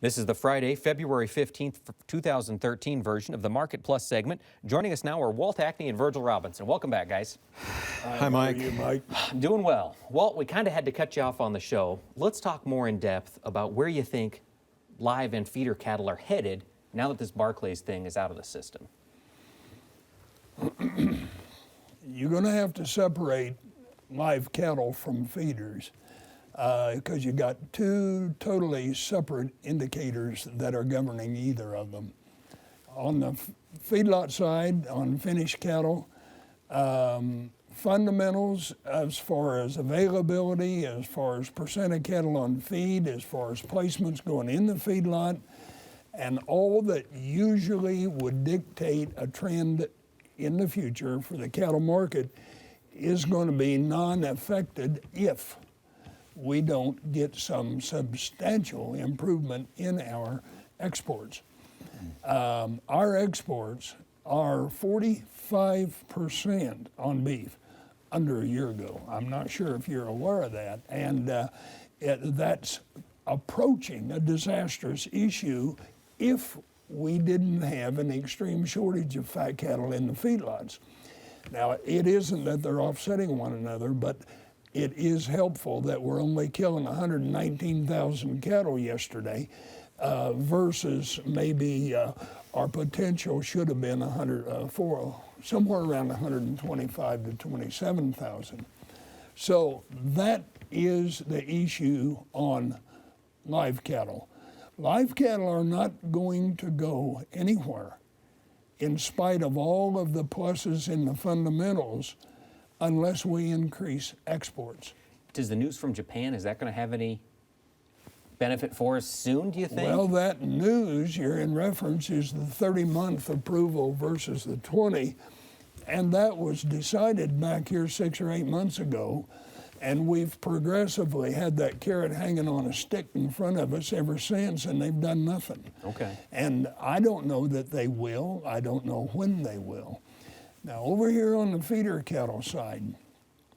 This is the Friday, February 15th, 2013 version of the Market Plus segment. Joining us now are Walt Acne and Virgil Robinson. Welcome back, guys. Hi, Mike. How are you, Mike? Doing well. Walt, we kind of had to cut you off on the show. Let's talk more in depth about where you think live and feeder cattle are headed now that this Barclays thing is out of the system. You're going to have to separate live cattle from feeders because you got two totally separate indicators that are governing either of them. On the feedlot side, on finished cattle, fundamentals as far as availability, as far as percent of cattle on feed, as far as placements going in the feedlot, and all that usually would dictate a trend in the future for the cattle market is going to be non-affected if we don't get some substantial improvement in our exports. Our exports are 45% on beef under a year ago. I'm not sure if you're aware of that. And that's approaching a disastrous issue if we didn't have an extreme shortage of fat cattle in the feedlots. Now, it isn't that they're offsetting one another, but it is helpful that we're only killing 119,000 cattle yesterday versus maybe our potential should have been somewhere around 125 to 27,000. So that is the issue on live cattle. Live cattle are not going to go anywhere in spite of all of the pluses in the fundamentals unless we increase exports. Does the news from Japan, is that going to have any benefit for us soon, do you think? Well, that news you're in reference is the 30-month approval versus the 20, and that was decided back here 6 or 8 months ago, and we've progressively had that carrot hanging on a stick in front of us ever since, and they've done nothing. Okay. And I don't know that they will. I don't know when they will. Now, over here on the feeder cattle side,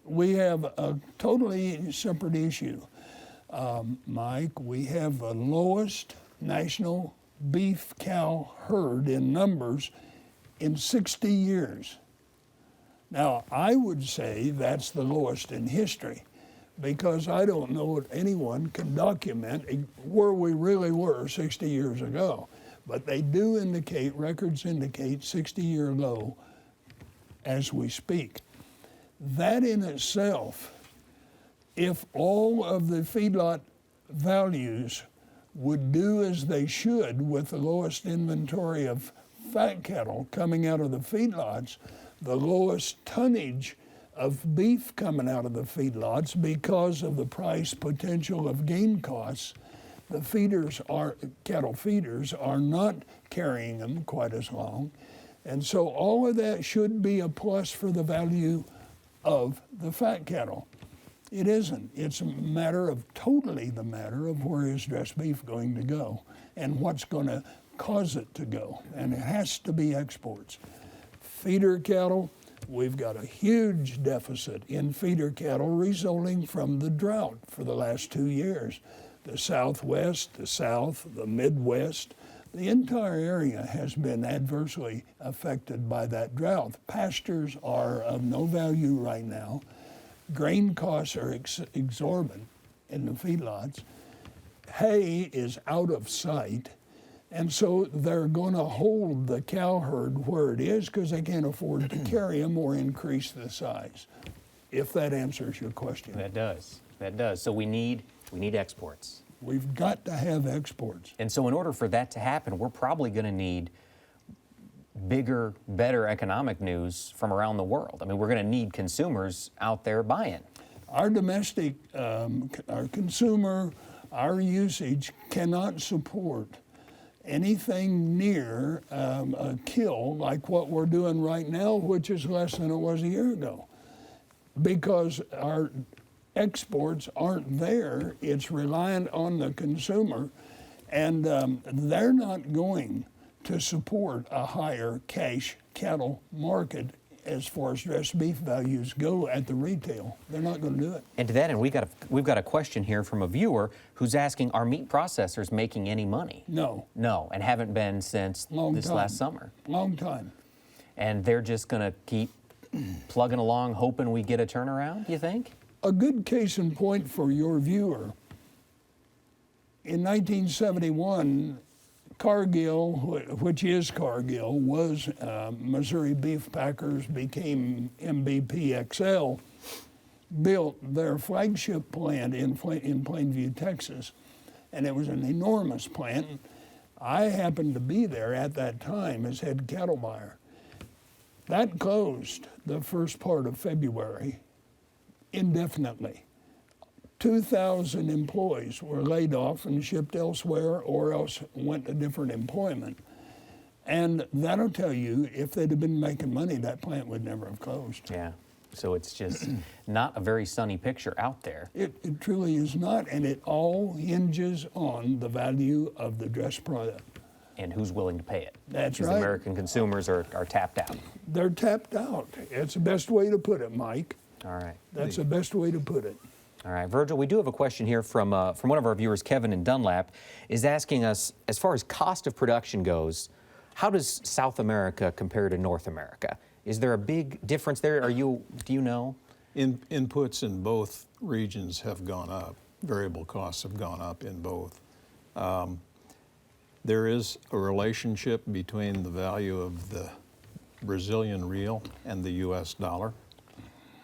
we have a totally separate issue. Mike, we have the lowest national beef cow herd in numbers in 60 years. Now, I would say that's the lowest in history because I don't know if anyone can document where we really were 60 years ago. But they do indicate, records indicate 60-year low as we speak. That in itself, if all of the feedlot values would do as they should with the lowest inventory of fat cattle coming out of the feedlots, the lowest tonnage of beef coming out of the feedlots because of the price potential of gain costs, the cattle feeders are not carrying them quite as long. And so all of that should be a plus for the value of the fat cattle. It isn't. It's totally the matter of where is dressed beef going to go and what's going to cause it to go. And it has to be exports. Feeder cattle, we've got a huge deficit in feeder cattle resulting from the drought for the last 2 years. The Southwest, the South, the Midwest, the entire area has been adversely affected by that drought. Pastures are of no value right now. Grain costs are exorbitant in the feedlots. Hay is out of sight. And so they're going to hold the cow herd where it is because they can't afford to carry them or increase the size, if that answers your question. That does. That does. So we need exports. We've got to have exports. And so in order for that to happen, we're probably going to need bigger, better economic news from around the world. I mean, we're going to need consumers out there buying. Our domestic, our consumer, our usage cannot support anything near a kill like what we're doing right now, which is less than it was a year ago, because our exports aren't there. It's reliant on the consumer, and they're not going to support a higher cash cattle market as far as dressed beef values go at the retail. They're not going to do it. And to that end, we've got a question here from a viewer who's asking, are meat processors making any money? No, No, and haven't been since Long this time. last summer. long time. And they're just going to keep plugging along, hoping we get a turnaround, you think? A good case in point for your viewer. In 1971, Cargill, which is Cargill, was Missouri Beef Packers, became MBPXL, built their flagship plant in Plainview, Texas. And it was an enormous plant. I happened to be there at that time as head cattle buyer. That closed the first part of February indefinitely. 2,000 employees were laid off and shipped elsewhere or else went to different employment. And that'll tell you, if they'd have been making money, that plant would never have closed. Yeah. So it's just not a very sunny picture out there. It truly is not, and it all hinges on the value of the dressed product. And who's willing to pay it? That's Because right. American consumers are tapped out. They're tapped out. It's the best way to put it, Mike. All right. That's the best way to put it. All right, Virgil, we do have a question here from one of our viewers, Kevin in Dunlap, is asking us, as far as cost of production goes, how does South America compare to North America? Is there a big difference there? Do you know? Inputs in both regions have gone up. Variable costs have gone up in both. There is a relationship between the value of the Brazilian real and the US dollar.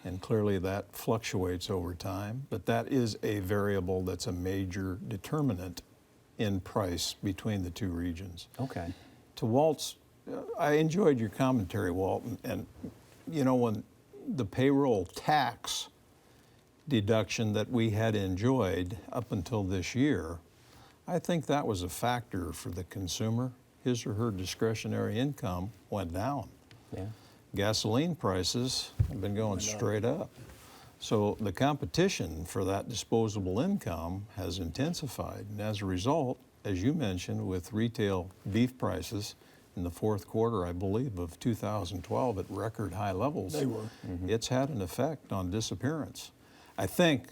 And clearly that fluctuates over time, but that is a variable that's a major determinant in price between the two regions. Okay. To Walt's, I enjoyed your commentary, Walt, and you know, when the payroll tax deduction that we had enjoyed up until this year, I think that was a factor for the consumer. His or her discretionary income went down. Yeah. Gasoline prices have been going straight up. So the competition for that disposable income has intensified. And as a result, as you mentioned, with retail beef prices in the fourth quarter, I believe, of 2012 at record high levels, They were. It's had an effect on disappearance. I think,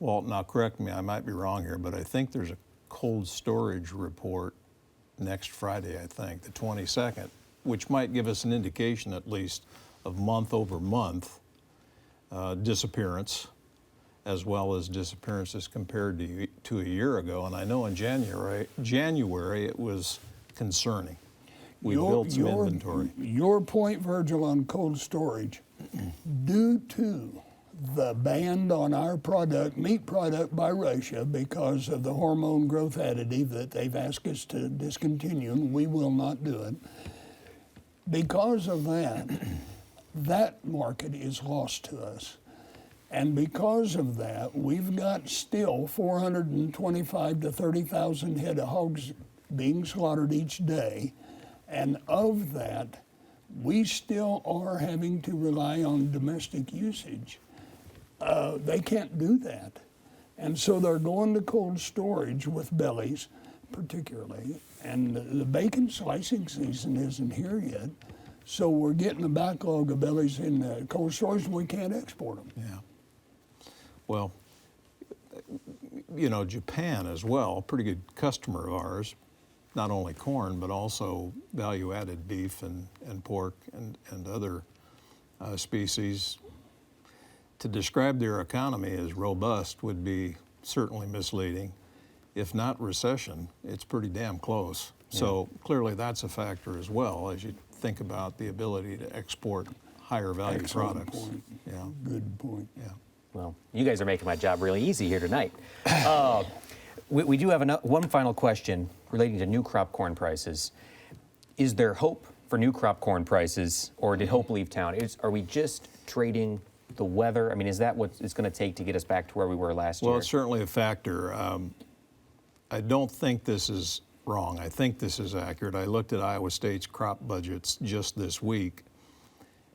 Walt, now correct me, I might be wrong here, but I think there's a cold storage report next Friday, I think, the 22nd, which might give us an indication at least of month over month disappearance, as well as disappearances compared to a year ago. And I know in January it was concerning. We built some inventory. Your point, Virgil, on cold storage, due to the ban on our product, meat product by Russia, because of the hormone growth additive that they've asked us to discontinue, and we will not do it. Because of that, that market is lost to us. And because of that, we've got still 425 to 30,000 head of hogs being slaughtered each day. And of that, we still are having to rely on domestic usage. They can't do that. And so they're going to cold storage with bellies, particularly. And the bacon slicing season isn't here yet. So we're getting a backlog of bellies in the cold storage and we can't export them. Yeah. Well, you know, Japan as well, a pretty good customer of ours, not only corn, but also value-added beef and pork and other species. To describe their economy as robust would be certainly misleading. If not recession, it's pretty damn close. Yeah. So clearly that's a factor as well as you think about the ability to export higher value Excellent products. point. Yeah. Good point. Yeah. Well, you guys are making my job really easy here tonight. We do have one final question relating to new crop corn prices. Is there hope for new crop corn prices, or did hope leave town? Are we just trading the weather? I mean, is that what it's going to take to get us back to where we were last year? Well, it's certainly a factor. I don't think this is wrong. I think this is accurate. I looked at Iowa State's crop budgets just this week,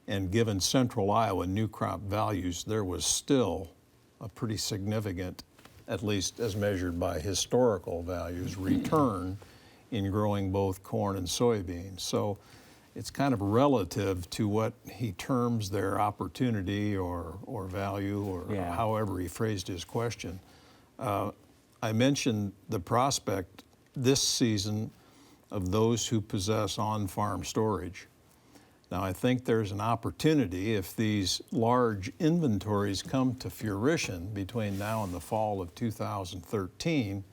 and given central Iowa new crop values, there was still a pretty significant, at least as measured by historical values, return in growing both corn and soybeans. So it's kind of relative to what he terms their opportunity or value or Yeah. however he phrased his question. I mentioned the prospect this season of those who possess on-farm storage. Now, I think there's an opportunity if these large inventories come to fruition between now and the fall of 2013,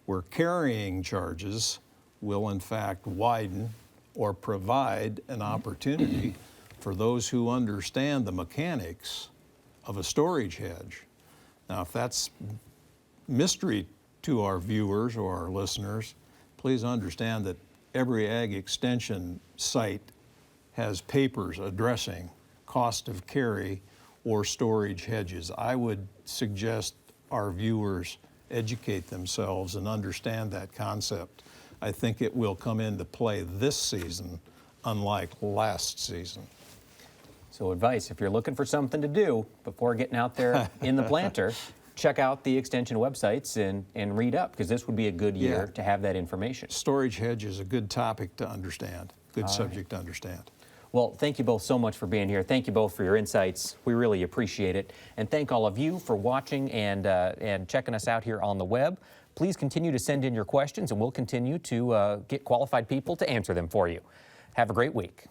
where carrying charges will in fact widen or provide an opportunity for those who understand the mechanics of a storage hedge. Now, if that's mystery to our viewers or our listeners, please understand that every ag extension site has papers addressing cost of carry or storage hedges. I would suggest our viewers educate themselves and understand that concept. I think it will come into play this season, unlike last season. So advice, if you're looking for something to do before getting out there in the planter, check out the extension websites and read up, because this would be a good year Yeah. to have that information. Storage hedge is a good topic to understand, good subject to understand. Well, thank you both so much for being here. Thank you both for your insights. We really appreciate it. And thank all of you for watching and checking us out here on the web. Please continue to send in your questions, and we'll continue to get qualified people to answer them for you. Have a great week.